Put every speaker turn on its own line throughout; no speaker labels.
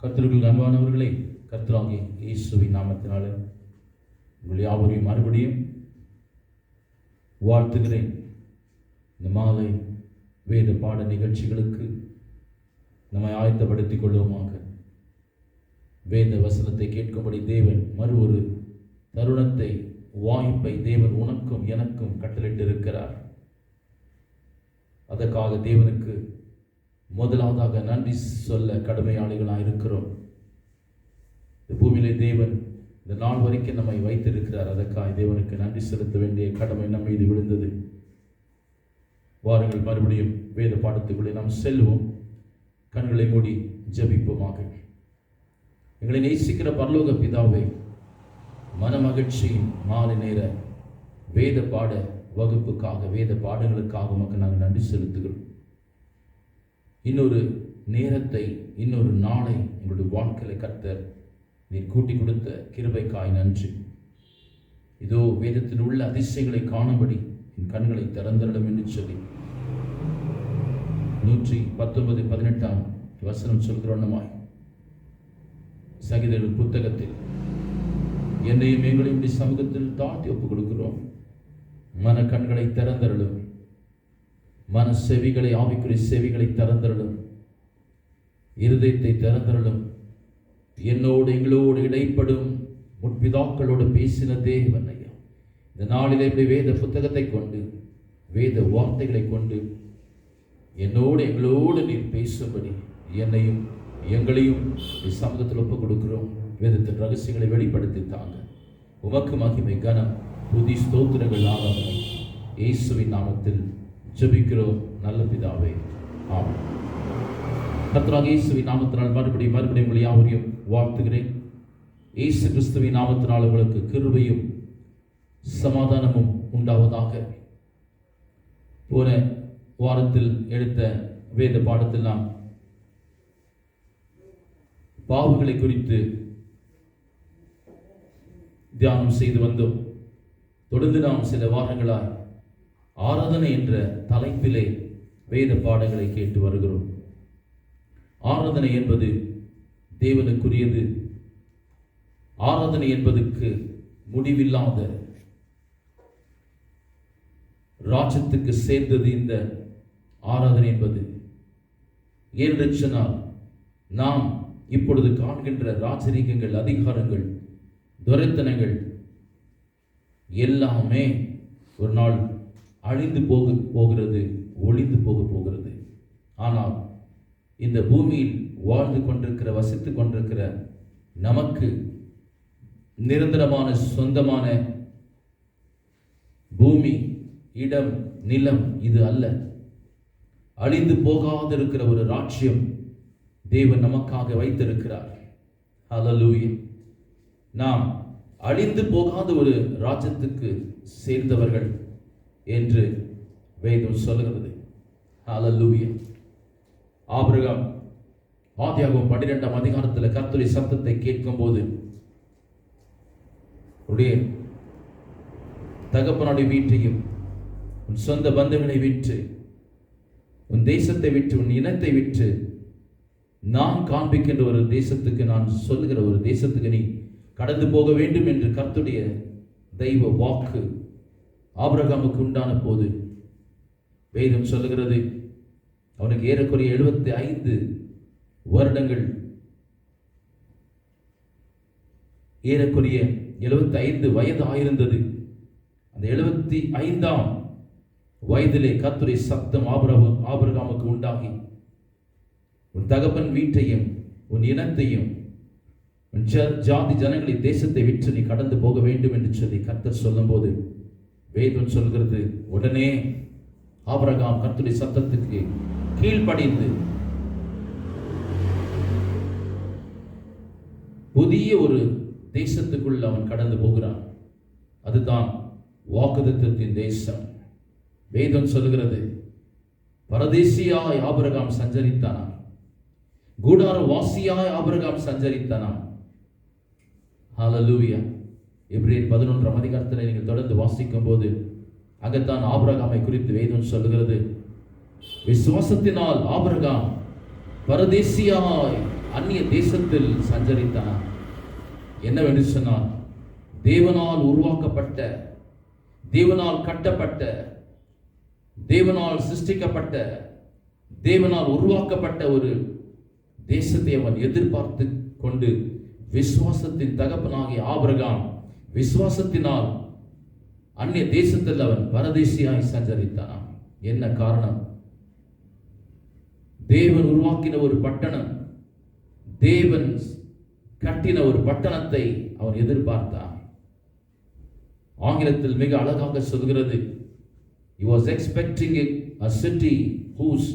கர்த்தருக்குள் அன்பானவர்களே, கர்த்தராகிய இயேசுவின் நாமத்தினால உங்கள் யாவரையும் மறுபடியும் வாழ்த்துகிறேன். இந்த மாலை வேத பாட நிகழ்ச்சிகளுக்கு நம்மை ஆயத்தப்படுத்திக் கொள்வோமாக. வேத வசனத்தை கேட்கும்படி தேவன் மறு ஒரு தருணத்தை, வாய்ப்பை தேவன் உனக்கும் எனக்கும் கட்டளிட்டு இருக்கிறார். அதற்காக தேவனுக்கு முதலாவதாக நன்றி சொல்ல கடமையாளிகளாக இருக்கிறோம். இந்த பூமியிலே தேவன் இந்த நாள் வரைக்கும் நம்மை வைத்திருக்கிறார். அதற்காக தேவனுக்கு நன்றி செலுத்த வேண்டிய கடமை நம்ம மீது விழுந்தது. வாருங்கள், மறுபடியும் வேத பாடத்துக்குள்ளே நாம் செல்வோம். கண்களை மூடி ஜெபிப்போமாக. எங்களை நேசிக்கிற பரலோக பிதாவே, மனமகிழ்ச்சியின் மாலை நேர வேத பாட வகுப்புக்காக, வேத பாடங்களுக்காக உமக்கு நாங்கள் நன்றி செலுத்துகிறோம். இன்னொரு நேரத்தை, இன்னொரு நாளை எங்களுடைய வாழ்க்கையில் கர்த்தர் நீர் கூட்டி கொடுத்த கிருபைக்காய் நன்றி. இதோ வேதத்தில் உள்ள அதிசயங்களை காணும்படி என் கண்களை திறந்திடம் என்று சொல்லி 119:18 வசனம் சொல்கிறோன்னமாய் சங்கீதங்கள் புத்தகத்தில் என்னையும் எங்களையும் சமூகத்தில் தாழ்த்தி ஒப்புக் கொடுக்கிறோம். மன கண்களை திறந்தருளும், மன செவிகளை, ஆவிக்குரிய செவிகளை திறந்தருளும், இருதயத்தை திறந்தருளும். என்னோடு எங்களோடு இடைப்படும் முற்பிதாக்களோடு பேசின தேவன் ஐயா, இந்த நாளிலே வேத புத்தகத்தை கொண்டு, வேத வார்த்தைகளை கொண்டு என்னோடு எங்களோடு நீர் பேசும்படி என்னையும் எங்களையும் சமூகத்தில் ஒப்புக் கொடுக்கிறோம். வேதத்தின் ரகசியங்களை வெளிப்படுத்தி தாங்க. உமக்கு மகிமை, கனம், துதி, ஸ்தோத்திரங்கள், ஆராதனை இயேசுவின் நாமத்தில் ஜெபிக்கிறோம் நல்ல பிதாவே, ஆமென். கர்த்தராகிய இயேசுவின் நாமத்தினால் மறுபடியும் உங்களை யாவரையும் வாழ்த்துகிறேன். இயேசு கிறிஸ்துவின் நாமத்தினால் உங்களுக்கு கிருபையும் சமாதானமும் உண்டாவதாக. போன வாரத்தில் எடுத்த வேத பாடத்தில் நாம் பாவங்களை குறித்து தியானம் செய்து வந்தோம். தொடர்ந்து நாம் சில வாரங்களாய் ஆராதனை என்ற தலைப்பிலே வேத பாடங்களை கேட்டு வருகிறோம். ஆராதனை என்பது தேவனுக்குரியது. ஆராதனை என்பதற்கு முடிவில்லாத ராஜ்யத்துக்கு சேர்ந்தது இந்த ஆராதனை என்பது. ஏனென்று சொன்னால், நாம் இப்பொழுது காண்கின்ற ராஜரீகங்கள், அதிகாரங்கள், துரைத்தனங்கள் எல்லாமே ஒரு நாள் அழிந்து போகிறது, ஒளிந்து போகிறது. ஆனால் இந்த பூமியில் வாழ்ந்து கொண்டிருக்கிற, வசித்துக் கொண்டிருக்கிற நமக்கு நிரந்தரமான சொந்தமான பூமி, இடம், நிலம் இது அல்ல. அழிந்து போகாதிருக்கிற ஒரு ராஜ்யம் தேவன் நமக்காக வைத்திருக்கிறார். ஹல்லேலூயா. நாம் அழிந்து போகாத ஒரு ராஜ்யத்துக்கு சேர்ந்தவர்கள் என்று வேதம் சொல்லுகிறது. ஹல்லேலூயா. ஆபிரகாம் ஆதியாகமம் 12ஆம் அதிகாரத்தில் கர்த்தருடைய சத்தத்தை கேட்கும் போது, உடைய தகப்பனுடைய வீட்டையும் உன் சொந்த பந்தங்களை விட்டு, உன் தேசத்தை விட்டு, உன் இனத்தை விட்டு, நான் காண்பிக்கின்ற ஒரு தேசத்துக்கு, நான் சொல்லுகிற ஒரு தேசத்துக்கு நீ கடந்து போக வேண்டும் என்று கர்த்தருடைய தெய்வ வாக்கு ஆபிரகாமுக்கு உண்டான போது வேதம் சொல்லுகிறது, அவனுக்கு ஏறக்குறைய 75 வருடங்கள், ஏறக்குறைய 75 வயது ஆயிருந்தது. அந்த 75ஆம் வயதிலே கர்த்தருடைய சத்தம் ஆபிரகாமுக்கு உண்டாகி, உன் தகப்பன் வீட்டையும், உன் இனத்தையும், உன் ஜாதி ஜனங்களை, தேசத்தை விட்டு நீ கடந்து போக வேண்டும் என்று சொல்லி கர்த்தர் சொல்லும் போது வேதம் சொல்கிறது, உடனே ஆபிரகாம் கர்த்தருடைய சத்தத்துக்கு கீழ்ப்படிந்து புதிய ஒரு தேசத்துக்குள் அவன் கடந்து போகிறான். அதுதான் வாக்குத்தத்தத்தின் தேசம். வேதம் சொல்கிறது, பரதேசியாய் ஆபிரகாம் சஞ்சரித்தானாம், கூடார வாசியாய் ஆபிரகாம் சஞ்சரித்தானாம். ஹல்லேலூயா. எபிரேயர் 11ஆம் அதிகாரத்தில் நீங்கள் தொடர்ந்து வாசிக்கும் போது அங்கத்தான் ஆபிரகாமை குறித்து வேதம் சொல்லுகிறது, விசுவாசத்தினால் ஆபிரகாம் பரதேசியாய் அந்நிய தேசத்தில் சஞ்சரித்தான். என்னவென்று சொன்னால், தேவனால் உருவாக்கப்பட்ட, தேவனால் கட்டப்பட்ட, தேவனால் சிருஷ்டிக்கப்பட்ட, தேவனால் உருவாக்கப்பட்ட ஒரு தேசத்தை அவன் எதிர்பார்த்து கொண்டு விசுவாசத்தின் தகப்பனாகிய ஆபிரகாம் விசுவாசத்தினால் அந்நிய தேசத்தில் அவன் பரதேசியாய் சஞ்சரித்தான். என்ன காரணம்? தேவன் உருவாக்கின ஒரு பட்டணம், தேவன் கட்டின ஒரு பட்டணத்தை அவன் எதிர்பார்த்தான். ஆங்கிலத்தில் மிக அழகாக சொல்கிறது, he was expecting a city whose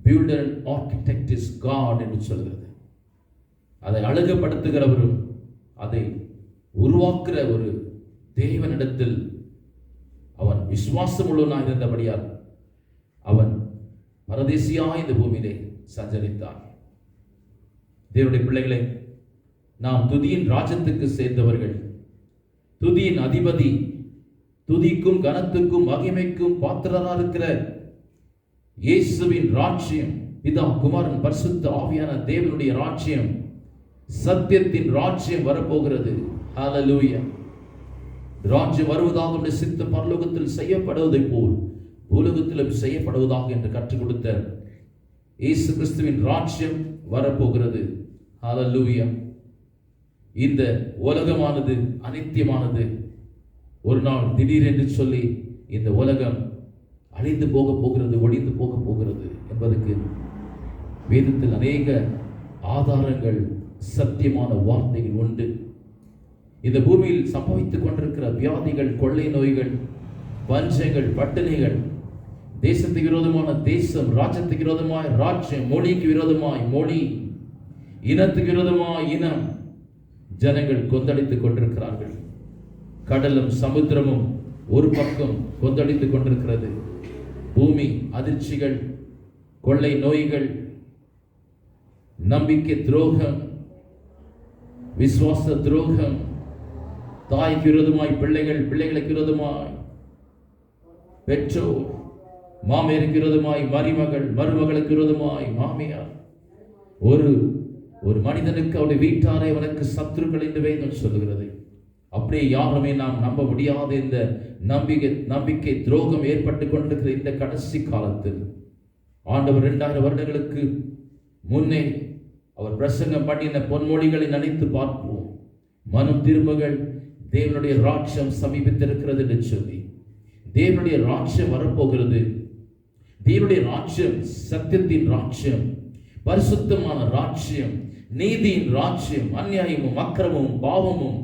builder and architect is God என்று சொல்கிறது. அதை அழகுபடுத்துகிறவரும் அதை உருவாக்குற ஒரு தேவனிடத்தில் அவன் விசுவாசம் உள்ளவனாக இருந்தபடியால் அவன் பரதேசியாய் இந்த பூமியிலே சஞ்சரித்தான். தேவனுடைய பிள்ளைகளே, நாம் துதியின் ராஜ்யத்துக்கு சேர்ந்தவர்கள். துதியின் அதிபதி, துதிக்கும் கனத்துக்கும் மகிமைக்கும் பாத்திரராக இருக்கிற இயேசுவின் ராஜ்யம், பிதா குமாரன் பரிசுத்த ஆவியான தேவனுடைய ராஜ்யம், சத்தியத்தின் ராஜ்யம் வரப்போகிறது. ஹல்லேலூயா. ராஜ்யம் வருவதாக சித்த பரலோகத்தில் செய்யப்படுவதை போல் உலகத்திலும் செய்யப்படுவதாக என்று கற்றுக் கொடுத்த இயேசு கிறிஸ்துவின் ராஜ்யம் வரப்போகிறது. ஹல்லேலூயா. இந்த உலகமானது அனித்தியமானது. ஒரு நாள் திடீரென்று சொல்லி இந்த உலகம் அழிந்து போக போகிறது, ஒழிந்து போக போகிறது என்பதற்கு வேதத்தில் அநேக ஆதாரங்கள், சத்தியமான வார்த்தைகள் உண்டு. இந்த பூமியில் சம்பவித்துக் கொண்டிருக்கிற வியாதிகள், கொள்ளை நோய்கள், பஞ்சங்கள், பட்டினிகள், தேசத்துக்கு விரோதமான தேசம், ராஜ்யத்துக்கு விரோதமாய் ராஜ்யம், மொழிக்கு விரோதமாய் மொழி, இனத்துக்கு விரோதமாய் இனம், ஜனங்கள் கொந்தளித்துக் கொண்டிருக்கிறார்கள். கடலும் சமுத்திரமும் ஒரு பக்கம் கொந்தளித்துக் கொண்டிருக்கிறது. பூமி அதிர்ச்சிகள், கொள்ளை நோய்கள், நம்பிக்கை துரோகம், விசுவாச துரோகம், தாய்க்கு விரோதமாய் பிள்ளைகள், பிள்ளைகளுக்கு விரோதமாய் பெற்றோர், மாமியாருக்கு விரோதமாய் மருமகள், மருமகளுக்கு விரோதமாய் மாமியார். ஒரு மனிதனுக்கு அவருடைய வீட்டாரை அவனுக்கு சத்துருக்கள் என்று வேதம் சொல்லுகிறது. அப்படியே யாருமே நாம் நம்ப முடியாத இந்த நம்பிக்கை துரோகம் ஏற்பட்டு கொண்டிருக்கிற இந்த கடைசி காலத்தில் ஆண்டவர் 2000 வருடங்களுக்கு முன்னே அவர் பிரசங்கம் பண்ணின பொன்மொழிகளை நினைத்து பார்ப்போம். மனம் திரும்புகள், தேவனுடைய ராஜ்யம் சமீபித்திருக்கிறது என்று சொல்லி. தேவனுடைய ராஜ்யம் வரப்போகிறது. தேவனுடைய ராஜ்யம் சத்தியத்தின் ராஜ்யம், பரிசுத்தமான ராஜ்யம், நீதியின் ராஜ்யம், அநியாயமும் அக்கிரமும் பாவமும்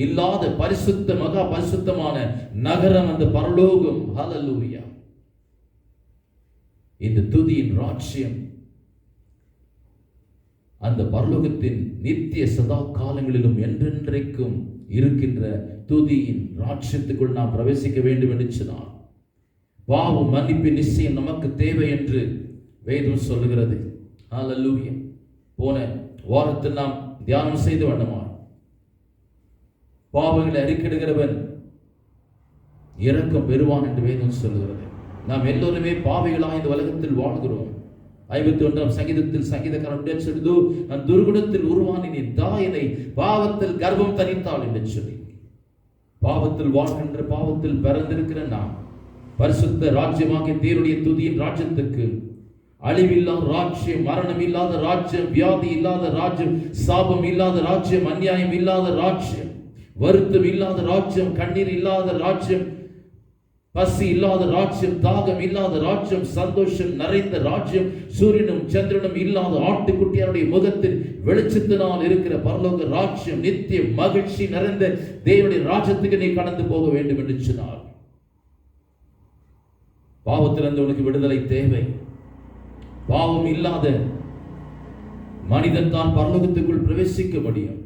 இல்லாத பரிசுத்த மகா பரிசுத்தமான நகரம் அந்த பரலோகம். ஹல்லேலூயா. இந்த துதியின் ராஜ்யம், அந்த பரலோகத்தின் நித்திய சதா காலங்களிலும் என்றென்றைக்கும் இருக்கின்ற துதியின் ராஜ்யத்துக்குள் நாம் பிரவேசிக்க வேண்டும் என்று சொன்னார். பாவம் மன்னிப்பின் நிச்சயம் நமக்கு தேவை என்று வேதம் சொல்லுகிறது. ஹல்லேலூயா. போன வாரத்தில் நாம் தியானம் செய்து வண்ணமா, பாவங்களை அறிக்கையிடுகிறவன் இரக்கம் பெறுவான் என்று வேதம் சொல்லுகிறது. நாம் எல்லோருமே பாவிகளாக இந்த உலகத்தில் வாழ்கிறோம். 51ஆம் சங்கீதத்தில் சங்கீதக்காரன் சொல்லுதோ, நான் துர்குணத்தில் உருவானேன், என் தாயினை பாவத்தில் கர்ப்பம் தரித்தாள் என்று சொல்லி. பாவத்தில் வாழ்கின்ற, பாவத்தில் பிறந்திருக்கிற நாம் பரிசுத்த ராஜ்யமாகிய தேவனுடைய துதியின் ராஜ்யத்துக்கு, அழிவில்லாத ராஜ்யம், மரணம் இல்லாத ராஜ்யம், வியாதி இல்லாத ராஜ்யம், சாபம் இல்லாத ராஜ்யம், அநியாயம் இல்லாத ராஜ்யம், வருத்தம் இல்லாத ராஜ்யம், கண்ணீர் இல்லாத ராஜ்யம், பசி இல்லாத ராஜ்யம், தாகம் இல்லாத ராஜ்யம், சந்தோஷம் நிறைந்த ராஜ்யம், சூரியனும் சந்திரனும் இல்லாத ஆட்டுக்குட்டியாருடைய முகத்தில் வெளிச்சத்தினால் இருக்கிற பரலோக ராஜ்யம், நித்திய மகிழ்ச்சி நிறைந்த தேவனுடைய ராஜ்யத்துக்கு நீ கடந்து போக வேண்டும் என்று சொன்னார். பாவத்திலிருந்து உனக்கு விடுதலை தேவை. பாவம் இல்லாத மனிதன் தான் பரலோகத்துக்குள் பிரவேசிக்க முடியும்.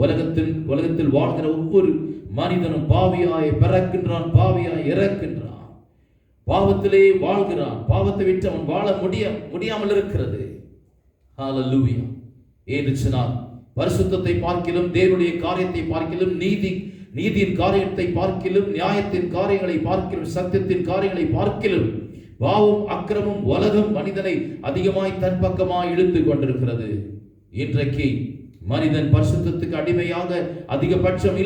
உலகத்தில் வாழ்கிற ஒவ்வொரு மனிதனும் பாவியாய் பிறக்கின்றான், பாவியாய் இறக்கின்றான், பாவத்திலே வாழ்கிறான். பாவத்தை விட்டு அவன் வாழ முடியாமல் இருக்கிறது. ஹல்லேலூயா. ஏன்னு சொன்னால், பரிசுத்தத்தை பார்க்கிலும், தேவனுடைய காரியத்தை பார்க்கிலும், நீதியின் காரியத்தை பார்க்கிலும், நியாயத்தின் காரியங்களை பார்க்கிலும், சத்தியத்தின் காரியங்களை பார்க்கிலும், பாவம் அக்கிரமம் உலகம் மனிதனை அதிகமாய் தன் பக்கமாய் இழுத்து கொண்டிருக்கிறது. இன்றைக்கு மனிதன் பரிசுத்தத்துக்கு அடிமையாக அதிகபட்சம்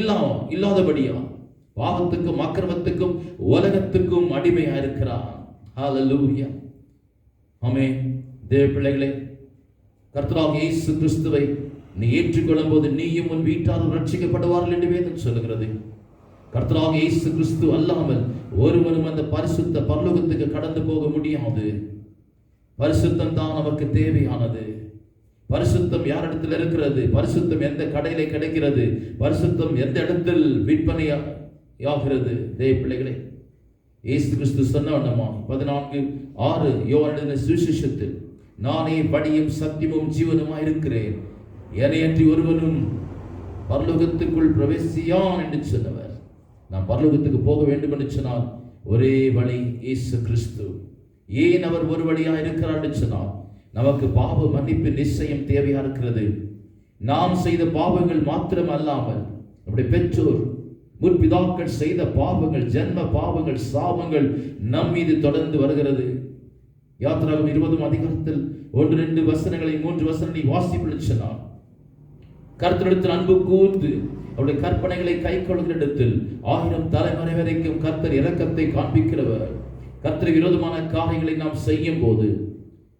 இல்லாதபடியா பாவத்துக்கும் அக்கிரமத்துக்கும் உலகத்துக்கும் அடிமையா இருக்கிறான். ஹல்லேலூயா. ஆமென். தேவ பிள்ளைகளே, கர்த்தராகிய இயேசு கிறிஸ்துவை நீ ஏற்றுக்கொள்ளும் போது நீயும் உன் வீட்டாரும் ரட்சிக்கப்படுவார்கள் என்று வேதம் சொல்லுகிறது. கர்த்தராகிய இயேசு கிறிஸ்து அல்லாமல் ஒருவனும் அந்த பரிசுத்த பரலோகத்துக்கு கடந்து போக முடியாது. பரிசுத்தம் தான் நமக்கு தேவையானது. பரிசுத்தம் யாரிடத்தில் இருக்கிறது? பரிசுத்தம் எந்த கடையில கிடைக்கிறது? பரிசுத்தம் எந்த இடத்தில் விற்பனையாகிறது? தேவ பிள்ளைகளே, இயேசு கிறிஸ்து சொன்னவண்ணமா 14:6 யோவான் சுவிசேஷத்தில், நானே வழியும் சத்தியமும் ஜீவனுமாய் இருக்கிறேன், என்னையன்றி ஒருவனும் பரலோகத்துக்குள் பிரவேசியான் என்று சொன்னவர். நாம் பரலோகத்துக்கு போக வேண்டும் என்று சொன்னால் ஒரே வழி இயேசு கிறிஸ்து. ஏன் அவர் ஒரு வழியா இருக்கிறார் என்று சொன்னால், நமக்கு பாவ மன்னிப்பு நிச்சயம் தேவையா இருக்கிறது. நாம் செய்த பாவங்கள் மாத்திரம் அல்லாமல் நம்முடைய பெற்றோர் முற்பிதாக்கள் செய்த பாவங்கள், ஜென்ம பாவங்கள், சாபங்கள் நம் மீது தொடர்ந்து வருகிறது. யாத்திராகமம் 20 அதிகாரத்தில் 1-2 வசனங்களை 3 வசனங்களை வாசிப்பு சொன்னார். கர்த்தரிடத்தில் அன்பு கூர்ந்து அவருடைய கற்பனைகளை கை கொள்கிற இடத்தில் 1000 தலைமுறை வரைக்கும் கர்த்தர் இரக்கத்தை காண்பிக்கிறவர். கர்த்தர் விரோதமான காரியங்களை நாம் செய்யும் போது,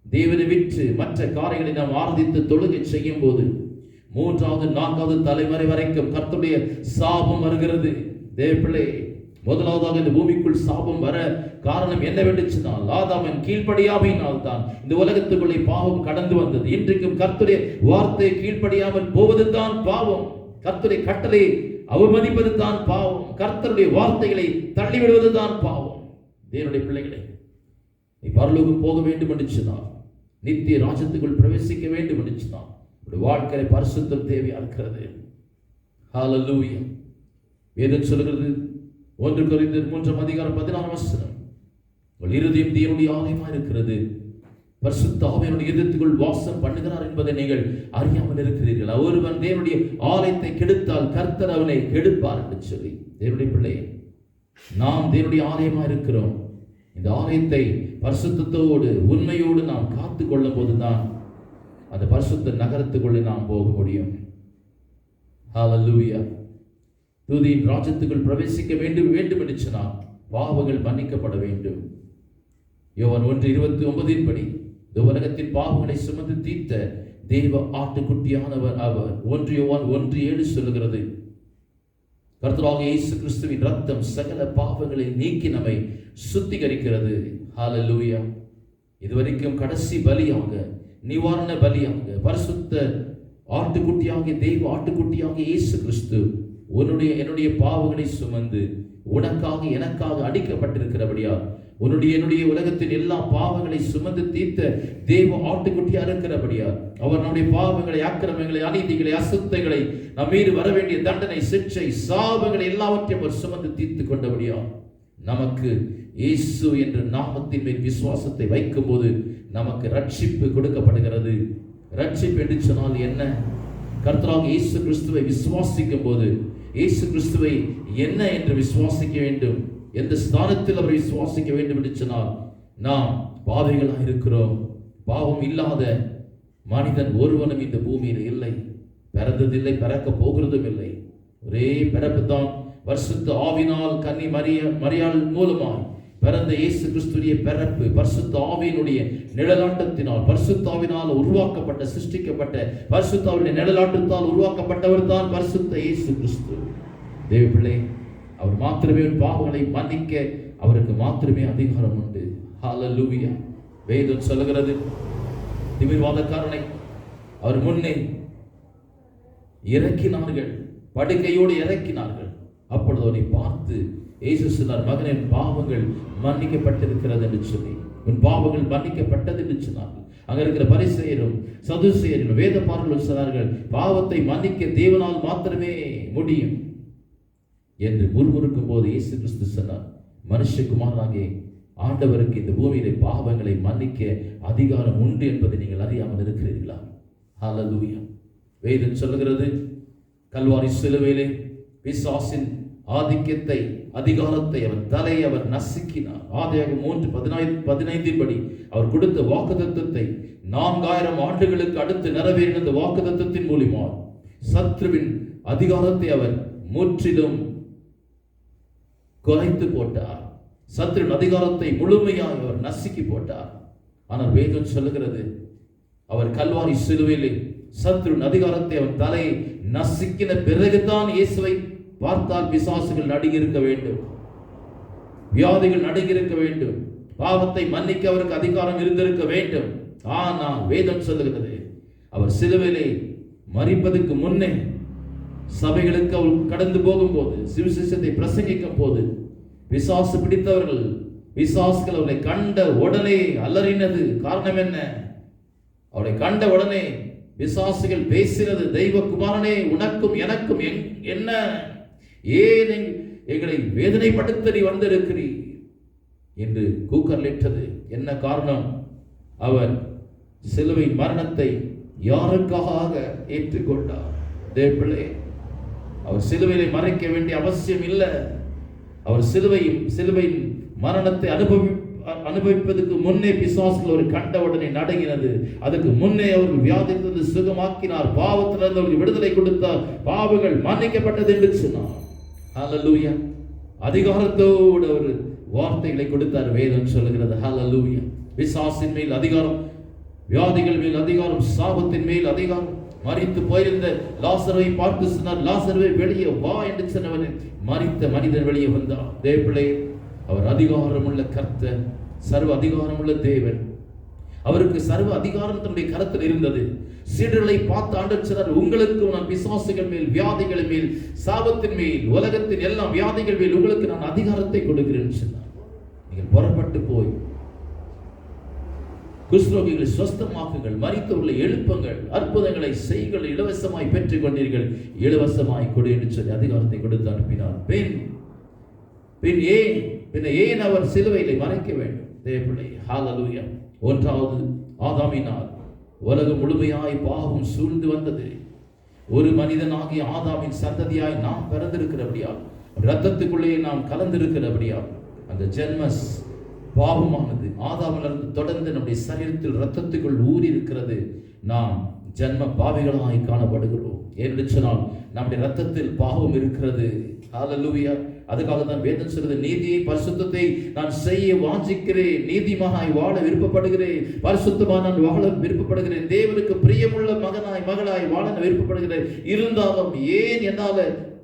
தேவனை விட்டு மற்ற காரியங்களை நாம் ஆராதித்து தொழுகை செய்யும் போது 3வது 4வது தலைமுறை வரைக்கும் கர்த்தருடைய சாபம் வருகிறது. தேவப்பிள்ளை, முதலாவதாக இந்த பூமிக்குள் சாபம் வர காரணம் என்னவென்று சொன்னால், ஆதாமின் கீழ்ப்படியாமையினால் தான் இந்த உலகத்துக்குள்ளே பாவம் கடந்து வந்தது. இன்றைக்கும் கர்த்தருடைய வார்த்தை கீழ்ப்படியாமல் போவது தான் பாவம். கர்த்தருடைய கட்டளை அவமதிப்பது தான் பாவம். கர்த்தருடைய வார்த்தைகளை தள்ளிவிடுவது தான் பாவம். தேவனுடைய பிள்ளைகளே, நீ பரலோகம் போக வேண்டும் என்று சொன்னால், நித்திய ராஜ்யத்துக்குள் பிரவேசிக்க வேண்டும் என்று சொன்னால், வாழ்க்கையை பரிசுத்தம் தேவையா இருக்கிறது. ஹல்லேலூயா. வேதம் சொல்கிறது 1 கொரிந்தியர் 3:16 உங்கள் இருதயம் தேவனுடைய ஆலயமா இருக்கிறது, பரிசுத்த ஆவியானவர் இதயத்துக்குள் வாசம் பண்ணுகிறார் என்பதை நீங்கள் அறியாமல் இருக்கிறீர்கள். ஒருவன் தேவனுடைய ஆலயத்தை கெடுத்தால் கர்த்தர் அவனை கெடுப்பார் என்று சொல்லி, தேவனுடைய பிள்ளையே, நாம் தேவனுடைய ஆலயமா இருக்கிறோம். இந்த ஆலயத்தை பரிசுத்தத்தோடு உண்மையோடு நாம் காத்து கொள்ளும் போதுதான் அந்த பரிசுத்த நகரத்துக்குள்ளே நாம் போக முடியும். ஹல்லேலூயா. தூதியின் ராஜ்யத்துக்குள் பிரவேசிக்க வேண்டும் என்று சொன்னால் பாவங்கள் மன்னிக்கப்பட வேண்டும். யோவான் 1:29 படி, இந்த உலகத்தின் பாவங்களை சுமந்து தீர்த்த தேவ ஆட்டுக்குட்டியானவர் அவர். 1 யோவான் 1:7 சொல்லுகிறது, கர்த்தராகிய இயேசு கிறிஸ்துவின் ரத்தம் சகல பாவங்களை நீக்கி நம்மை சுத்திகரிக்கிறது. ஹல்லேலூயா. இதுவரைக்கும் கடைசி பலியாக, நிவாரண பலியாக, பரிசுத்த ஆட்டுக்குட்டியாகிய தெய்வ ஆட்டுக்குட்டியாகிய இயேசு கிறிஸ்து என்னுடைய பாவங்களை சுமந்து உனக்காக எனக்காக அடிக்கப்பட்டிருக்கிறபடியா, என்னுடைய உலகத்தின் எல்லா பாவங்களை சுமந்து தீர்த்த தேவ ஆட்டுக்குட்டியா இருக்கிறபடியா, அவர் நம்முடைய பாவங்களை, அக்கிரமங்களை, அநீதிகளை, அசுத்தங்களை, நம் மீது வர வேண்டிய தண்டனை, சிக்ஷை, சாபங்களை எல்லாவற்றையும் அவர் சுமந்து தீர்த்து கொண்டபடியா, நமக்கு இயேசு என்ற நாமத்தின் மேல் விசுவாசத்தை வைக்கும் போது நமக்கு ரட்சிப்பு கொடுக்கப்படுகிறது. ரட்சிப்பு என்று சொன்னால் என்ன? கர்த்தராகிய இயேசு கிறிஸ்துவை விசுவாசிக்கும் போது, இயேசு கிறிஸ்துவை என்ன என்று விசுவாசிக்க வேண்டும், எந்த ஸ்தானத்தில் அவரை விசுவாசிக்க வேண்டும் என்று சொன்னால், நாம் பாவிகளாக இருக்கிறோம். பாவம் இல்லாத மனிதன் ஒருவனும் இந்த பூமியில் இல்லை, பிறந்ததில்லை, பிறக்க போகிறதும் இல்லை. ஒரே பிறப்பு தான் பரிசுத்த ஆவியினால் கன்னி மரியாள் மூலமாய் பிறந்த இயேசு கிறிஸ்துவிய பிறப்பு பரிசுத்த ஆவியினுடைய நிழலாட்டத்தினால், பரிசுத்த ஆவியினால் உருவாக்கப்பட்ட, சிருஷ்டிக்கப்பட்ட, பரிசுத்த ஆவியினுடைய நிழலாட்டத்தால் உருவாக்கப்பட்டவர் தான் பரிசுத்த இயேசு கிறிஸ்து. தேவ பிள்ளை, அவர் மாத்திரமே பாவங்களை மன்னிக்க அவருக்கு மாத்திரமே அதிகாரம் உண்டு. ஹல்லேலூயா. வேதம் சொல்லுகிறது, திமிர்வாதக்காரனை அவர் முன்னே இறக்கினார்கள், படுக்கையோடு இறக்கினார்கள். அப்பொழுது அவரை பார்த்து இயேசு சொன்னார், மகனின் பாவங்கள் மன்னிக்கப்பட்டிருக்கிறது என்று சொல்லி, உன் பாவங்கள் மன்னிக்கப்பட்டது என்று சொன்னார்கள். அங்க இருக்கிற பரிசேயரும் சதுசேயரும் வேத பார்வையாளர்கள் சொன்னார்கள், பாவத்தை மன்னிக்க தேவனால் மாத்திரமே முடியும் என்று முறுமுறுக்கும் போது இயேசு கிறிஸ்து சொன்னார், மனுஷகுமாரனாகிய ஆண்டவருக்கு இந்த பூமியிலே பாவங்களை மன்னிக்க அதிகாரம் உண்டு என்பதை நீங்கள் அறியாமல் இருக்கிறீர்களா? ஹல்லேலூயா. வேதம் சொல்லுகிறது, கல்வாரி சிலுவையிலே பிசாசின் ஆதிக்கத்தை, அதிகாரத்தை, அவர் தலையை அவர் நசுக்கினார். ஆதியாகமம் 3:15 படி அவர் கொடுத்த வாக்குத்தத்தத்தை 4000 ஆண்டுகளுக்கு அடுத்து நிறைவேறின அந்த வாக்குத்தத்தத்தின் மூலமா சத்ருவின் அதிகாரத்தை அவர் முற்றிலும் குறைத்து போட்டார். சத்ருவின் அதிகாரத்தை முழுமையாக அவர் நசுக்கி போட்டார். ஆனால் வேதம் சொல்லுகிறது, அவர் கல்வாரி சிலுவையிலே சத்ருவின் அதிகாரத்தை அவர் தலையை நசுக்கின பிறகுதான் இயேசுவை பார்த்தால் பிசாசுகள் நடுங்கியிருக்க வேண்டும், வியாதிகள் நடுங்கியிருக்க வேண்டும், பாவத்தை மன்னிக்க அவருக்கு அதிகாரம் இருந்திருக்க வேண்டும். ஆனால் வேதம் சொல்லுகிறது, அவர் சிலுவையிலே மரிப்பதற்கு முன்னே சபைகளுக்கு அவர் கடந்து போகும்போது, சுவிசேஷத்தை பிரசங்கிக்கும் போது பிசாசு பிடித்தவர்கள், பிசாசுகள் அவரை கண்ட உடனே அலறினது. காரணம் என்ன? அவரை கண்ட உடனே பிசாசுகள் பேசினது, தெய்வ குமாரனே, உனக்கும் எனக்கும் என்ன, ஏன் எங்களை வேதனைப்படுத்த நீ வந்திருக்கிறீர் என்று கூக்கலிட்டது. என்ன காரணம்? அவர் சிலுவை மரணத்தை யாருக்காக ஏற்றுக்கொண்டார்? தேவப்பிள்ளை, அவர் சிலுவையை மறைக்க வேண்டிய அவசியம் இல்லை. அவர் சிலுவையின் மரணத்தை அனுபவிப்பதற்கு முன்னே பிசாசுகள் ஒரு கண்டவுடனே நடுங்கினது. அதுக்கு முன்னே அவர்கள் வியாதியிலிருந்து சுகமாக்கினார், பாவத்திலிருந்து அவர்கள் விடுதலை கொடுத்தார், பாவங்கள் மன்னிக்கப்பட்டது என்று சொன்னார். ஹல்லேலூயா. அதிகாரத்தோடு ஒரு வார்த்தைகளை கொடுத்தார். வேதம் சொல்லுகிறது, ஹல்லேலூயா. பிசாசின் மேல் அதிகாரம், வியாதிகள் மேல் அதிகாரம், சாபத்தின் மேல் அதிகாரம். மரித்து போயிருந்த லாசருவை பார்த்து சொன்னார், லாசருவை வெளியே வா என்று சொன்னவன் மரித்த மனிதன் வெளியே வந்தார். தேவப்பிள்ளை, அவர் அதிகாரமுள்ள கர்த்தர், சர்வ அதிகாரமுள்ள தேவன். அவருக்கு சர்வ அதிகாரம் தன்னுடைய கரத்தில் இருந்தது. சீடர்களை பார்த்து ஆண்டவர் சொன்னார், உங்களுக்கு நான் பிசாசுகள் மேல், வியாதிகள் மேல், சாபத்தின் மேல், உலகத்தின் எல்லா வியாதிகள் மேல் உங்களுக்கு நான் அதிகாரத்தை கொடுக்கிறேன் சொன்னார். நீங்கள் புறப்பட்டு போய் குஷ்ரோகிகளை சுஸ்தமாக்குங்கள், மரித்தவர்களை எழுப்புங்கள், அற்புதங்களை செய்கள், இலவசமாய் பெற்றுக் கொண்டீர்கள், இலவசமாய் கொடு என்று சொல்லி அதிகாரத்தை கொடுத்து அனுப்பினார். ஏன் அவர் சிலுவையிலே மறைக்க வேண்டும்? தேவப்பிள்ளை, ஹல்லேலூயா. 1வது ஆதாமினால் உலகம் முழுமையாய் பாவம் சூழ்ந்து வந்தது. ஒரு மனிதனாகிய ஆதாமின் சந்ததியாய் நாம் பிறந்திருக்கிறபடியால், இரத்தத்துக்குள்ளே நாம் கலந்திருக்கிறபடியால், அந்த ஜென்ம பாவமானது ஆதாமிலிருந்து தொடர்ந்து நம்முடைய சரீரத்தில் இரத்தத்துக்குள் ஊறி இருக்கிறது. நாம் ஜென்ம பாவிகளாய் காணப்படுகிறோம். என்று சொன்னால் நம்முடைய இரத்தத்தில் பாவம் இருக்கிறது. ஹல்லேலூயா. அதுக்காக தான் வேதம் சொல்றது, நீதியை, பரிசுத்தத்தை நான் செய்ய வாஞ்சிக்கிறேன், நீதிமானாய் வாழ விருப்பப்படுகிறேன், பரிசுத்தமாய் நான் வாழ விருப்பப்படுகிறேன், தேவனுக்கு பிரியமுள்ள மகனாய் மகளாய் வாழ விருப்பப்படுகிறேன். இருந்தாலும் ஏன் என்னால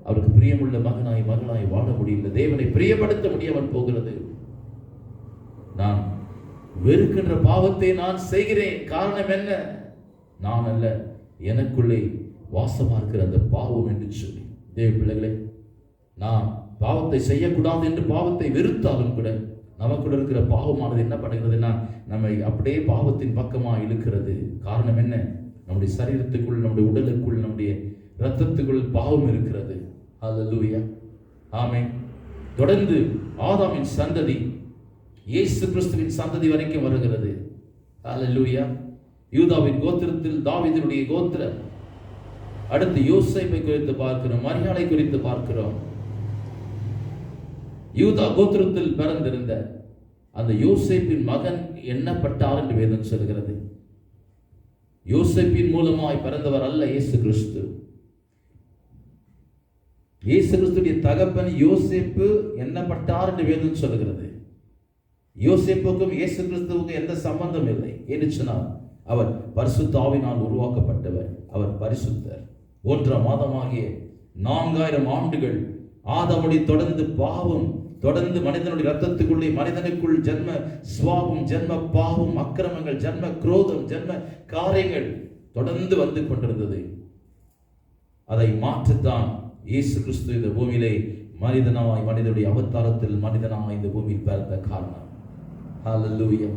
அவருக்கு பிரியமுள்ள மகனாய் மகளாய் வாழ முடியல, தேவனை பிரியப்படுத்த முடியாமல் போகிறது. நான் வெறுக்கின்ற பாவத்தை நான் செய்கிறேன். காரணம் என்ன? நான் அல்ல, எனக்குள்ளே வாசமா இருக்கிற அந்த பாவம் என்று சொல்லி. தேவ பிள்ளைகளே, நான் பாவத்தை செய்யக்கூடாது என்று பாவத்தை வெறுத்தாலும் கூட நமக்குள்ள இருக்கிற பாவமானது என்ன பண்ணுகிறதுனா நம்மை அப்படியே பாவத்தின் பக்கமா இழுக்கிறது. காரணம் என்ன? நம்முடைய சரீரத்துக்குள், நம்முடைய உடலுக்குள், நம்முடைய இரத்தத்துக்குள் பாவம் இருக்கிறது. ஹல்லேலூயா. ஆமென். தொடர்ந்து ஆதாமின் சந்ததி இயேசு கிறிஸ்துவின் சந்ததி வரைக்கும் வருகிறது. ஹல்லேலூயா. யூதாவின் கோத்திரத்தில் தாவீதினுடைய கோத்திரம். அடுத்து யோசேப்பை குறித்து பார்க்கிறோம், மரியாதை குறித்து பார்க்கிறோம். யூதா கோத்திரத்தில் பிறந்திருந்த அந்த யோசேப்பின் மகன் எண்ணப்பட்டார் என்று வேதம் சொல்கிறது. யோசேப்பின் மூலமாய் பிறந்தவர் அல்ல இயேசு கிறிஸ்து. இயேசு கிறிஸ்துடைய தகப்பன் யோசேப்பு எண்ணப்பட்டார் என்று வேதம் சொல்கிறது. யோசேப்புக்கும் இயேசு கிறிஸ்துவுக்கும் எந்த சம்பந்தம் இல்லை. என்று சொன்னால் அவர் பரிசுத்த ஆவியினால் உருவாக்கப்பட்டவர், அவர் பரிசுத்தர். 1ஆம் மாதமாகிய 4000 ஆண்டுகள் ஆதாமுடைய தொடர்ந்து பாவம், தொடர்ந்து மனிதனுடைய ரத்தத்துக்குள்ளே, மனிதனுக்குள் ஜென்ம சுவாபம், ஜென்ம பாவம், அக்கிரமங்கள், ஜென்ம குரோதம், ஜென்ம காரியங்கள் தொடர்ந்து வந்து கொண்டிருந்தது. அதை மாற்றத்தான் இயேசு கிறிஸ்து இந்த பூமியிலே மனிதனாய், மனிதனுடைய அவதாரத்தில் மனிதனாய் இந்த பூமியில் பிறந்த காரணம். ஹல்லேலூயா.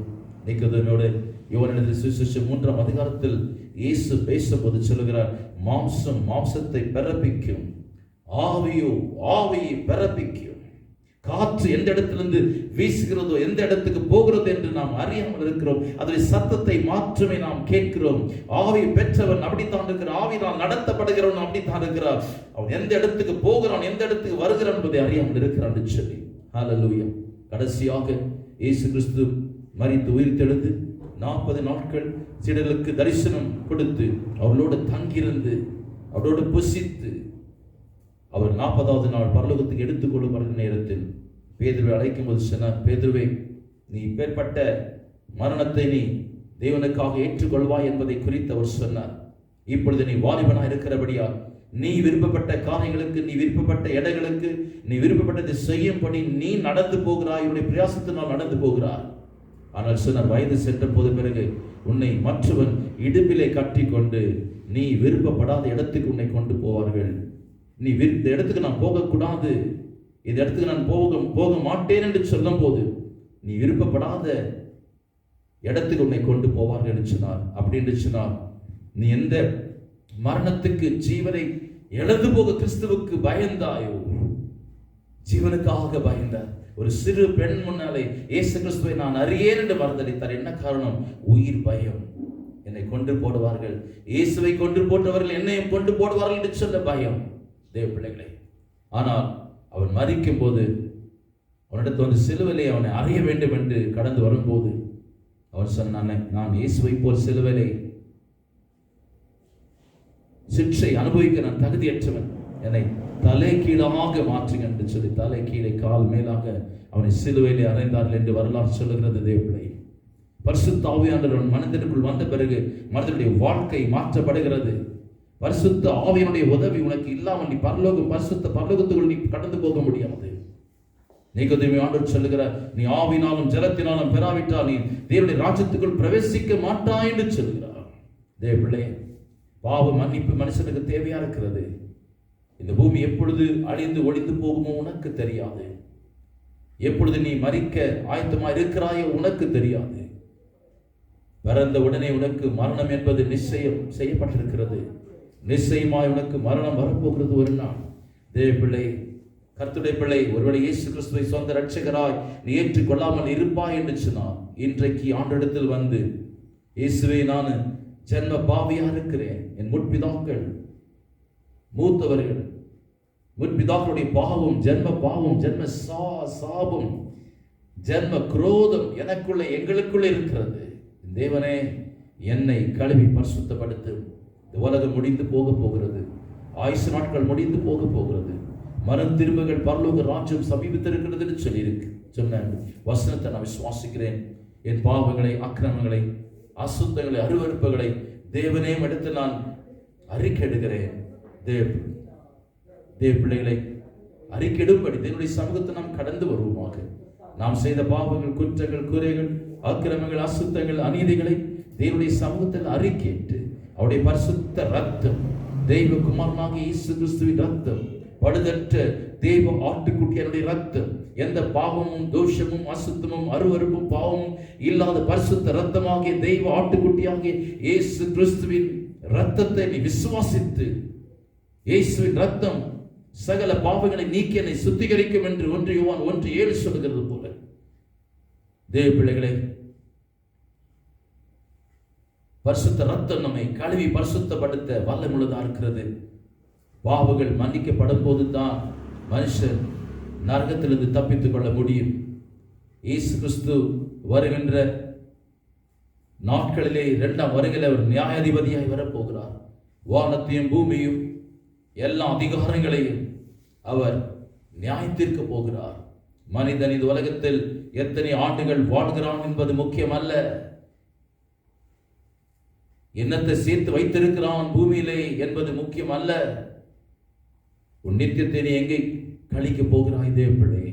நிக்கோதேமோடு யோவான் சுவிசேஷம் 3ஆம் அதிகாரத்தில் இயேசு பேசும்போது சொல்லுகிறார், மாம்சம் மாம்சத்தை பிறப்பிக்கும், ஆவியோ ஆவியை பிறப்பிக்கும். காற்று எந்த இடத்திலிருந்து வீசுகிறதோ, எந்த இடத்துக்கு போகிறது என்று நாம் அறியாமல் இருக்கிறோம். அதில் சத்தத்தை மாற்றமே நாம் கேட்கிறோம். ஆவி பெற்றவன் அப்படித்தான் இருக்கிறார், ஆவினால் நடத்தப்படுகிறவன் அப்படித்தான் இருக்கிறார். அவன் எந்த இடத்துக்கு போகிறான், எந்த இடத்துக்கு வருகிறான் என்பதை அறியாமல் இருக்கிறான் என்று சொல்லி. ஹல்லேலூயா. கடைசியாக இயேசு கிறிஸ்து மரித்து உயிர்த்தெழுந்து 40 நாட்கள் சீடர்களுக்கு தரிசனம் கொடுத்து அவர்களோடு தங்கியிருந்து அவரோடு புசித்து அவர் 40வது நாள் பரலோகத்துக்கு எடுத்துக்கொள்ளப்படுகிற நேரத்தில் பேதுருவை அழைக்கும் போது சொன்னார், பேதுருவே, நீ இப்பேற்பட்ட மரணத்தை நீ தேவனுக்காக ஏற்றுக்கொள்வாய் என்பதை குறித்து அவர் சொன்னார். இப்பொழுது நீ வாலிபனாய் இருக்கிறபடியா நீ விருப்பப்பட்ட காரியங்களுக்கு, நீ விருப்பப்பட்ட இடங்களுக்கு, நீ விருப்பப்பட்டதை செய்யும்படி நீ நடந்து போகிறாய், உன்னுடைய பிரயாசத்தினால் நடந்து போகிறாய். ஆனால் சொன்னார், வயது சென்ற போது பிறகு உன்னை மற்றவன் இடுப்பிலே கட்டி கொண்டு நீ விருப்பப்படாத இடத்துக்கு உன்னை கொண்டு போவார்கள். நீ இந்த இடத்துக்கு நான் போகக்கூடாது, இந்த இடத்துக்கு நான் போக மாட்டேன் என்று சொல்லும் போது நீ விருப்பப்படாத இடத்துக்கு உன்னை கொண்டு போவார்கள் என்று சொன்னார். அப்படி என்று சொன்னார், நீ எந்த மரணத்துக்கு, ஜீவனை இழந்து போக கிறிஸ்துவுக்கு பயந்தாயோ, ஜீவனுக்காக பயந்தார். ஒரு சிறு பெண் முன்னாலே இயேசு கிறிஸ்துவை நான் அறியேன் என்று மறந்தளித்தார். என்ன காரணம்? உயிர் பயம். என்னை கொண்டு போடுவார்கள், இயேசுவை கொண்டு போட்டவர்கள் என்னையும் கொண்டு போடுவார்கள் என்று சொல்ல பயம் தேவ பிள்ளைகளை. ஆனால் அவன் மரிக்கும் போது அவனிடத்து வந்து சிலுவையிலே அவனை அறிய வேண்டும் என்று கடந்து வரும்போது அவன் சொன்னான், நான் இயேசுவை போல் சிலுவையிலே சிற்றை அனுபவிக்க நான் தகுதியற்றவன், என்னை தலை கீழாக மாற்றுங்க என்று சொல்லி தலை கீழே கால் மேலாக அவனை சிலுவையிலே அறைந்தார்கள் என்று வரலாறு சொல்லுகிறது தேவப்பிள்ளை. பரிசுத்த ஆவியானவர் மனிதனுக்குள் வந்த பிறகு மனிதனுடைய வாழ்க்கை மாற்றப்படுகிறது. பரிசுத்த ஆவியினுடைய உதவி உனக்கு இல்லாமல் நீ பரலோகத்துக்குள் நீ கடந்து போக முடியாது. நிகோதேமு ஆண்டவர் சொல்லுகிறார், நீ ஆவினாலும் ஜலத்தினாலும் பெறாவிட்டால் நீ தேவனுடைய ராஜ்யத்துக்குள் பிரவேசிக்க மாட்டாய் என்று சொல்கிறார். தேவப்பிள்ளை, பாவ மன்னிப்பு மனுஷனுக்கு தேவையா இருக்கிறது. இந்த பூமி எப்பொழுது அழிந்து ஒழிந்து போகுமோ உனக்கு தெரியாது. எப்பொழுது நீ மரிக்க ஆயத்தமா இருக்கிறாயோ உனக்கு தெரியாது. பிறந்த உடனே உனக்கு மரணம் என்பது நிச்சயம் செய்யப்பட்டிருக்கிறது. நிச்சயமாய் உனக்கு மரணம் வரப்போகிறது ஒரு நாள். தேவ பிள்ளை, கர்த்தருடைய பிள்ளை, ஒருவேளை இயேசு கிறிஸ்துவை சொந்த ரட்சகராய் நீ ஏற்றுக்கொள்ளாமல் இருப்பாய் என்று சொன்னார். இன்றைக்கு ஆண்டிடத்தில் வந்து, இயேசுவே, நான் ஜென்ம பாவியா இருக்கிறேன், என் முற்பிதாக்கள் மூத்தவர்கள் முற்பிதாக்களுடைய பாவம், ஜென்ம சாபம், ஜென்ம குரோதம் எனக்குள்ள எங்களுக்குள்ள இருக்கிறது. தேவனே, என்னை கழுவி பரிசுத்தப்படுத்து. இந்த உலகம் முடிந்து போக போகிறது, ஆயுசு நாட்கள் முடிந்து போக போகிறது, மனம் திரும்புகள் பரலோக ராஜ்யம் சமீபத்திருக்கிறது என்று சொல்லியிருக்கு. சொன்ன வசனத்தை நான் விசுவாசிக்கிறேன். என் பாவங்களை, அக்கிரமங்களை, அசுத்தங்களை, அருவருப்புகளை தேவனே எடுத்து நான் அறிக்கையிடுகிறேன். தேவ பிள்ளைகளை அறிக்கையிடும்படி தேவனுடைய சமூகத்தை நாம் கடந்து வருவோமாக. நாம் செய்த பாவங்கள், குற்றங்கள், குறைகள், அக்கிரமங்கள், அசுத்தங்கள், அநீதிகளை தேவனுடைய சமூகத்தில் அறிக்கையிட்டு அவருடைய பரிசுத்த ரத்தம், தெய்வ குமாரனாகிய இயேசு கிறிஸ்துவின் ரத்தம், பழுதற்ற தெய்வ ஆட்டுக்குட்டியனுடைய ரத்தம், எந்த பாவமும், தோஷமும், அசுத்தமும், அருவருப்பும், பாவமும் இல்லாத பரிசுத்த ரத்தமாகிய தெய்வ ஆட்டுக்குட்டியாகிய இயேசு கிறிஸ்துவின் ரத்தத்தை நீ விசுவாசித்து, இயேசுவின் ரத்தம் சகல பாவங்களை நீக்கி என்னை சுத்திகரிக்கும் என்று 1 யோவான் 1:7 சொல்லுகிறது போல, தேவ பிள்ளைகளை, பரிசுத்த ரத்தம் நம்மை கழுவி பரிசுத்தப்படுத்த வல்லமுள்ளதா இருக்கிறது. பாவங்கள் மன்னிக்கப்படும் போதுதான் மனுஷன் நரகத்திலிருந்து தப்பித்துக் கொள்ள முடியும். இயேசு கிறிஸ்து வருகின்ற நாட்களிலே 2ஆம் வருகையில் அவர் நியாயாதிபதியாய் வரப்போகிறார். வானத்தையும் பூமியும் எல்லா அதிகாரங்களையும் அவர் நியாயத்திற்க போகிறார். மனிதன் இந்த உலகத்தில் எத்தனை ஆண்டுகள் வாழ்கிறான் என்பது முக்கியம் அல்ல. என்னத்தை சேர்த்து வைத்திருக்கிறான் பூமியிலே என்பது முக்கியம் அல்ல. உன் நித்தியத்தை நீ எங்கே கழிக்க போகிறாய் தேவ பிள்ளை?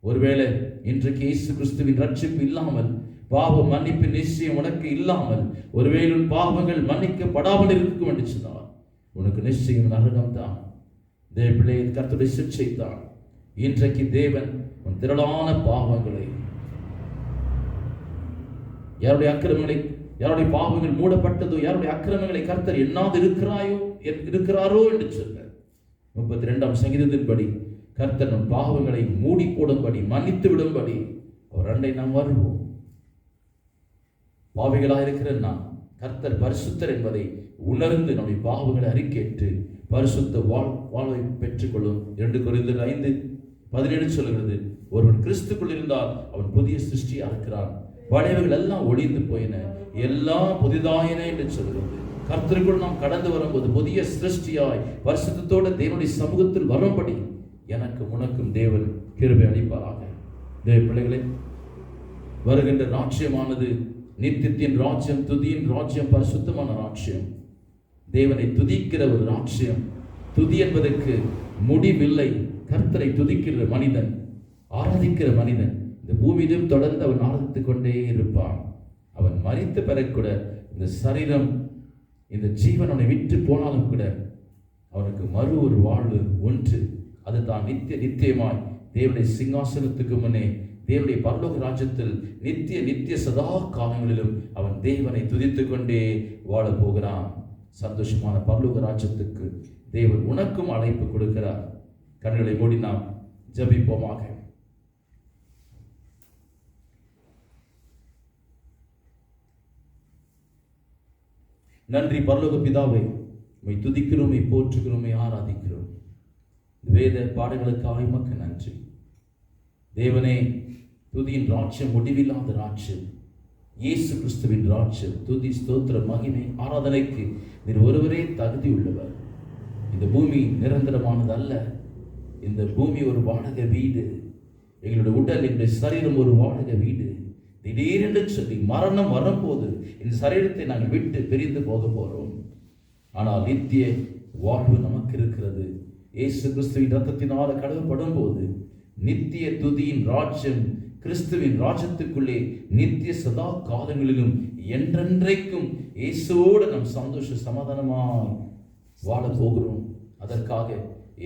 ஒருவேளை இன்றைக்கு இயேசு கிறிஸ்துவின் ரட்சிப்பு இல்லாமல், பாவ மன்னிப்பு நிச்சயம் உனக்கு இல்லாமல், ஒருவேளை உன் பாவங்கள் மன்னிக்கப்படாமல் இருக்கும் என்று சொன்னார், உனக்கு நிச்சயம் நரகம் தான். தேவ பிள்ளை, கர்த்தருடைய சிட்சை தான். இன்றைக்கு தேவன் உன் திரளான பாவங்களை, யாருடைய அக்கிரமங்களை, யாருடைய பாவங்கள் மூடப்பட்டதோ, யாருடைய அக்கிரமங்களை கர்த்தர் எண்ணாது இருக்கிறாரோ என்று சொன்னார். 32ஆம் சங்கீதத்தின்படி கர்த்தர் நம் பாவங்களை மூடி போடும்படி, மன்னித்து விடும்படி அவர் அண்டை நாம் வருவோம். பாவிகளாக இருக்கிற நாம் கர்த்தர் பரிசுத்தர் என்பதை உணர்ந்து நம்முடைய பாவங்களை அறிக்கையிட்டு பரிசுத்த வாழ்வை பெற்றுக்கொள்ளும். 2 கொரிந்தியர் 5:17 சொல்கிறது, ஒருவன் கிறிஸ்துக்குள் இருந்தால் அவன் புதிய சிருஷ்டியா இருக்கிறான், பழையவைகள் எல்லாம் ஒழிந்து போயின, எல்லாம் புதிதாயின என்று சொல்கிறது. கர்த்தருக்குள் நாம் கடந்து வரும்போது புதிய சிருஷ்டியாய் பரிசுத்தத்தோடு தேவனுடைய சமூகத்தில் வரும்படி எனக்கும் உனக்கும் தேவன் கிருபை அளிப்பாராக. தேவ பிள்ளைகளே, வருகின்ற ராஜ்யமானது நித்தியத்தின் ராஜ்யம், துதியின் ராஜ்யம், பரிசுத்தமான ராஜ்யம், தேவனை துதிக்கிற ஒரு ராஜ்யம். துதி என்பதற்கு முடிவில்லை. கர்த்தரை துதிக்கிற மனிதன், ஆராதிக்கிற மனிதன் இந்த பூமியிலும் தொடர்ந்து அவன் ஆராதித்துக் கொண்டே இருப்பான். அவன் மரித்த பிறகு கூட இந்த சரீரம், இந்த ஜீவன் அவனை விட்டு போனாலும் கூட அவனுக்கு மறு ஒரு வாழ்வு ஒன்று. அது தான் நித்தியமாய் தேவனுடைய சிங்காசனத்துக்கு முன்னே தேவனுடைய பரலோக ராஜ்யத்தில் நித்திய சதா காலங்களிலும் அவன் தேவனை துதித்துக் கொண்டே வாழ போகிறான். சந்தோஷமான பரலோக ராஜ்யத்துக்கு தேவன் உனக்கும் அழைப்பு கொடுக்கிறார். கண்களை மூடி நாம் ஜெபிப்போமாக. நன்றி பரலோக பிதாவே, உம்மை துதிக்கிறோம், போற்றுகிறோம், ஆராதிக்கிறோம். வேத பாடங்களுக்காக உமக்கு நன்றி. தேவனே, துதியின் ராஜ்யம் முடிவில்லாத ராஜ்யம், இயேசு கிறிஸ்துவின் ராஜ்யம். துதி, ஸ்தோத்திர, மகிமை, ஆராதனைக்கு நீர் ஒருவரே தகுதி உள்ளவர். இந்த பூமி நிரந்தரமானது அல்ல. இந்த பூமி ஒரு வாடகை வீடு. எங்களுடைய உடல், எங்களுடைய சரீரம் ஒரு வாடகை வீடு. திடீரென்று சொல்லி மரணம் வரும்போது இந்த சரீரத்தை நாங்கள் விட்டு பிரிந்து போக போறோம். ஆனால் நித்திய வாழ்வு நமக்கு இருக்கிறது. இயேசு கிறிஸ்துவின் ரத்தத்தினால கழுவப்படும் போது நித்திய துதியின் ராஜ்யம், கிறிஸ்துவின் ராஜ்யத்துக்குள்ளே நித்திய சதா காலங்களிலும் என்றென்றைக்கும் இயேசுவோடு நம் சந்தோஷ சமாதானமாய் வாழ போகிறோம். அதற்காக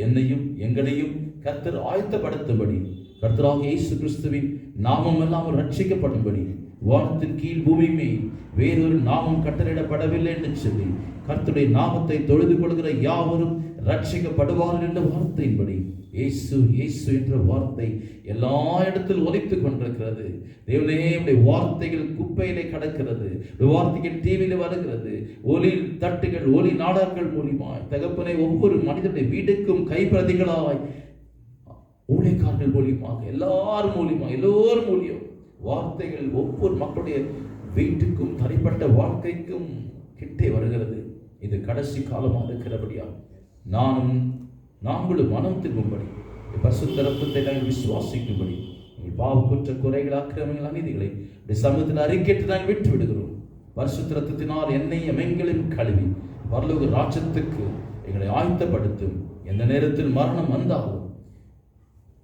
என்னையும் எங்களையும் கர்த்தர் ஆயத்தப்படுத்தும்படி, கர்த்தராக இயேசு கிறிஸ்துவின் நாமம் எல்லாம் ரட்சிக்கப்படும்படி, வானத்தின் கீழ் பூமி மேல் வேறொரு நாமம் கட்டளையிடப்படவில்லை என்று சொல்லி கர்த்தருடைய நாமத்தை தொழுது கொள்கிற யாவரும் ரட்சிக்கப்படுவார்கள் என்ற வார்த்தையின்படி இயேசு இயேசு என்ற வார்த்தை எல்லா இடத்தில் ஒலித்துக் கொண்டிருக்கிறது. தேவனே, உடைய வார்த்தைகள் குப்பையிலே கடக்கிறது, வார்த்தைகள் டிவியில வருகிறது, ஒலி தட்டுகள், ஒலி நாடகங்கள் மூலியமாய் தகப்பனை ஒவ்வொரு மனிதனுடைய வீட்டுக்கும் கைப்பிரதிகளாய் ஊழியக்காரர்கள் மூலியமாக, எல்லோரும் மூலியம் வார்த்தைகள் ஒவ்வொரு மக்களுடைய வீட்டுக்கும் தனிப்பட்ட வாழ்க்கைக்கும் கிட்டே வருகிறது. இது கடைசி காலமாக இருக்கிறபடியா நாங்களும் மனம் திரும்பும்படி, பரிசுத்த ரத்தத்தை நாங்கள் விசுவாசிக்கும்படி, பாவ குற்ற குறைகள், அக்கிரமங்கள், அநீதிகளை சமூகத்தில் அறிக்கையிட்டு நாங்கள் விட்டு விடுகிறோம். பரிசுத்த ரத்தத்தினால் என்னையும் எங்களையும் கழுவி பரலோக ராஜ்யத்துக்கு எங்களை ஆயத்தப்படுத்தும். எந்த நேரத்தில் மரணம் வந்தாலும்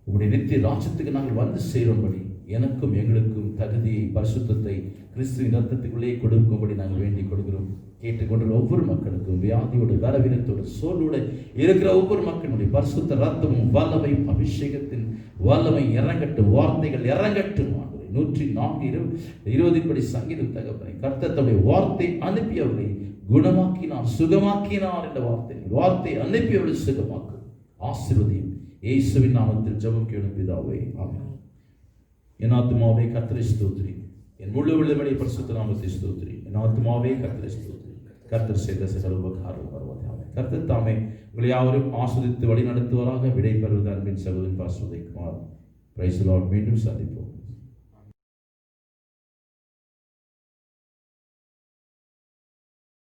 உங்களுடைய நித்திய ராஜ்யத்துக்கு நாங்கள் வந்து சேரும்படி எனக்கும் எங்களுக்கும் தகுதியை, பரிசுத்தத்தை கிறிஸ்துவின் ரத்தத்துக்குள்ளே கொடுக்கும்படி நாங்கள் வேண்டிக் கொடுக்கிறோம். கேட்டுக்கொண்ட ஒவ்வொரு மக்களுக்கும் வியாதியோட, பலவீனத்தோட, சோர்வோட இருக்கிற ஒவ்வொரு மக்களுடைய பரிசுத்த ரத்தமும் வல்லமையும் அபிஷேகத்தின் வல்லமை இறங்கட்டும், வார்த்தைகள் இறங்கட்டும். 104:20 சங்கீதம் தகப்பனை, கர்த்தர் தம்முடைய வார்த்தை அனுப்பியவர்களை குணமாக்கினார், சுகமாக்கினார் என்ற வார்த்தை அனுப்பியவர்களை சுகமாக்கும். ஆசீர்வதியும் இயேசுவின் நாமத்தில் ஜெபம் கேளும் பிதாவே, ஆமென். என் ஆத்துமாவே கர்த்தரை ஸ்தோத்திரி, என் முழு உள்ளமே பரிசுத்த நாமத்தை ஸ்தோத்திரி. என் ஆத்துமாவே கர்த்தரை ஸ்தோத்திரி, கர்த்தர் செய்த சகல உபகாரம் வருவதாக. கர்த்தர் தாமே உங்களை யாவரும் ஆஸ்வதித்து வழி நடத்துவராக. விடை பெறுவது அன்பின் சகோதரன் பாஸ்வதை குமார். Praise the lord. மீண்டும் சந்திப்போம்.